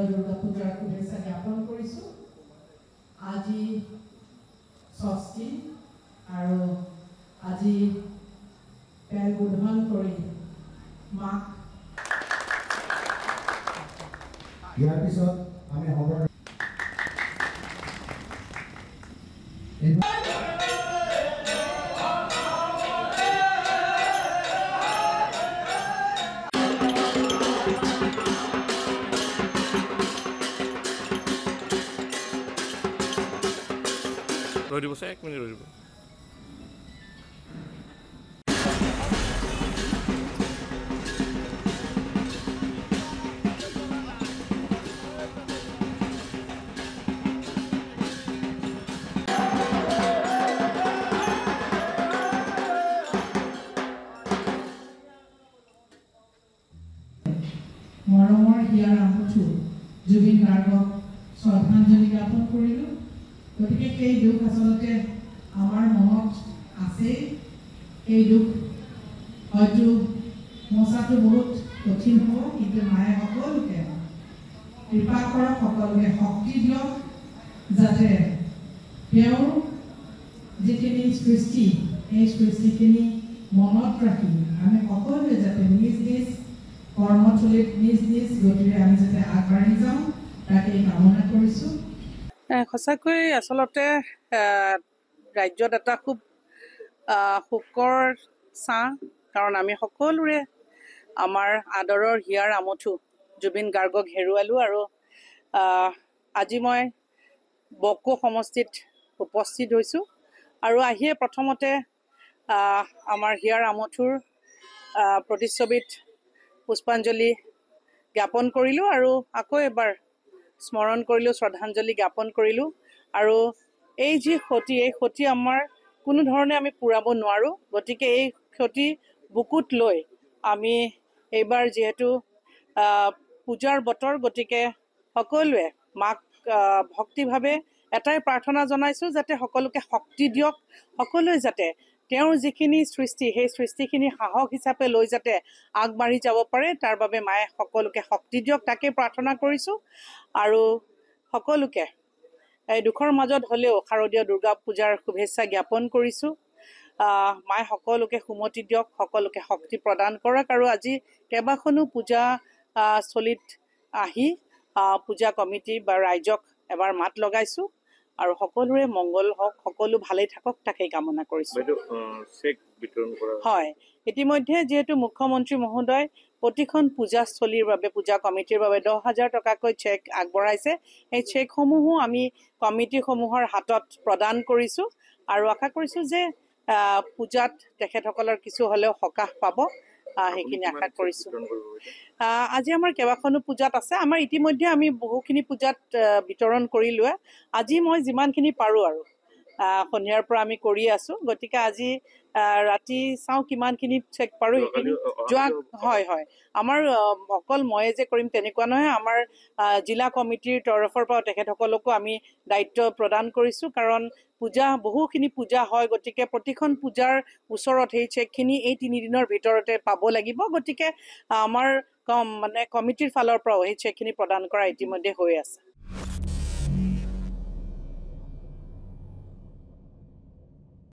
দুৰ্গা পূজাৰ শুভেচ্ছা জ্ঞাপন কৰিছোঁ। আজি ষষ্ঠী আৰু আজি তেল বোধন কৰি মাক ইয়াৰ পিছত আমি খবৰ ৰৈ দিব এক মিনিট ৰৈ দিব। মৰমৰ হিয়াৰ আঙুঠি জুবিন গাৰ্গক শ্ৰদ্ধাঞ্জলি জ্ঞাপন কৰিলোঁ। গতিকে সেই দুখ আচলতে আমাৰ মনত আছে। এই দুখ হয়তো মচাটো বহুত কঠিন হ'ব, কিন্তু মায়ে সকলোকে কৃপা কৰক, সকলোকে শক্তি দিয়ক, যাতে তেওঁৰ যিখিনি সৃষ্টি এই সৃষ্টিখিনি মনত ৰাখি আমি সকলোৱে যাতে নিজ নিজ কৰ্মথলীত নিজ নিজ গতিৰে আমি যাতে আগবাঢ়ি যাওঁ তাকেই কামনা কৰিছোঁ। সঁচাকৈ আচলতে ৰাজ্যত এটা খুব শোকৰ ছাঁ, কাৰণ আমি সকলোৰে আমাৰ আদৰৰ হিয়াৰ আমঠু জুবিন গাৰ্গক হেৰুৱালোঁ। আৰু আজি মই বকো সমষ্টিত উপস্থিত হৈছোঁ আৰু আহিয়ে প্ৰথমতে আমাৰ হিয়াৰ আমঠুৰ প্ৰতিচ্ছবিত পুষ্পাঞ্জলি জ্ঞাপন কৰিলোঁ আৰু আকৌ এবাৰ স্মৰণ কৰিলোঁ, শ্ৰদ্ধাঞ্জলি জ্ঞাপন কৰিলোঁ। আৰু এই যি ক্ষতি, এই ক্ষতি আমাৰ কোনো ধৰণে আমি পূৰাব নোৱাৰোঁ। গতিকে এই ক্ষতি বুকুত লৈ আমি এইবাৰ যিহেতু পূজাৰ বতৰ, গতিকে সকলোৱে মাক ভক্তিভাৱে এটাই প্ৰাৰ্থনা জনাইছোঁ, যাতে সকলোকে শক্তি দিয়ক, সকলোৱে যাতে তেওঁৰ যিখিনি সৃষ্টি সেই সৃষ্টিখিনি সাহস হিচাপে লৈ যাতে আগবাঢ়ি যাব পাৰে, তাৰ বাবে মায়ে সকলোকে শক্তি দিয়ক, তাকে প্ৰাৰ্থনা কৰিছোঁ। আৰু সকলোকে এই দুখৰ মাজত হ'লেও শাৰদীয় দুৰ্গা পূজাৰ শুভেচ্ছা জ্ঞাপন কৰিছোঁ। মায়ে সকলোকে সুমতি দিয়ক, সকলোকে শক্তি প্ৰদান কৰক। আৰু আজি কেইবাখনো পূজা স্থলীত আহি পূজা কমিটি বা ৰাইজক এবাৰ মাত লগাইছোঁ আৰু সকলোৰে মংগল হওক, সকলো ভালেই থাকক, তাকেই কামনা কৰিছোঁ। হয়, ইতিমধ্যে যিহেতু মুখ্যমন্ত্ৰী মহোদয় প্ৰতিখন পূজাস্থলীৰ বাবে, পূজা কমিটিৰ বাবে 10,000 টকাকৈ চেক আগবঢ়াইছে। সেই চেকসমূহো আমি কমিটিসমূহৰ হাতত প্ৰদান কৰিছোঁ আৰু আশা কৰিছোঁ যে পূজাত তেখেতসকলৰ কিছু হ'লেও সকাহ পাব, সেইখিনি আশা কৰিছোঁ। আজি আমাৰ কেইবাখনো পূজাত আছে। আমাৰ ইতিমধ্যে আমি বহুখিনি পূজাত বিতৰণ কৰিলোৱে। আজি মই যিমানখিনি পাৰোঁ আৰু সন্ধিয়াৰ পৰা আমি কৰি আছোঁ। গতিকে আজি ৰাতি চাওঁ কিমানখিনি চেক পাৰোঁ সেইখিনি যোৱা। হয় হয়, আমাৰ অকল ময়ে যে কৰিম তেনেকুৱা নহয়, আমাৰ জিলা কমিটিৰ তৰফৰ পৰা তেখেতসকলকো আমি দায়িত্ব প্ৰদান কৰিছোঁ, কাৰণ বহুখিনি পূজা হয়। গতিকে প্ৰতিখন পূজাৰ ওচৰত সেই চেকখিনি এই 3 দিনৰ ভিতৰতে পাব লাগিব। গতিকে আমাৰ কমিটিৰ ফালৰ পৰাও সেই চেকখিনি প্ৰদান কৰা ইতিমধ্যে হৈ আছে।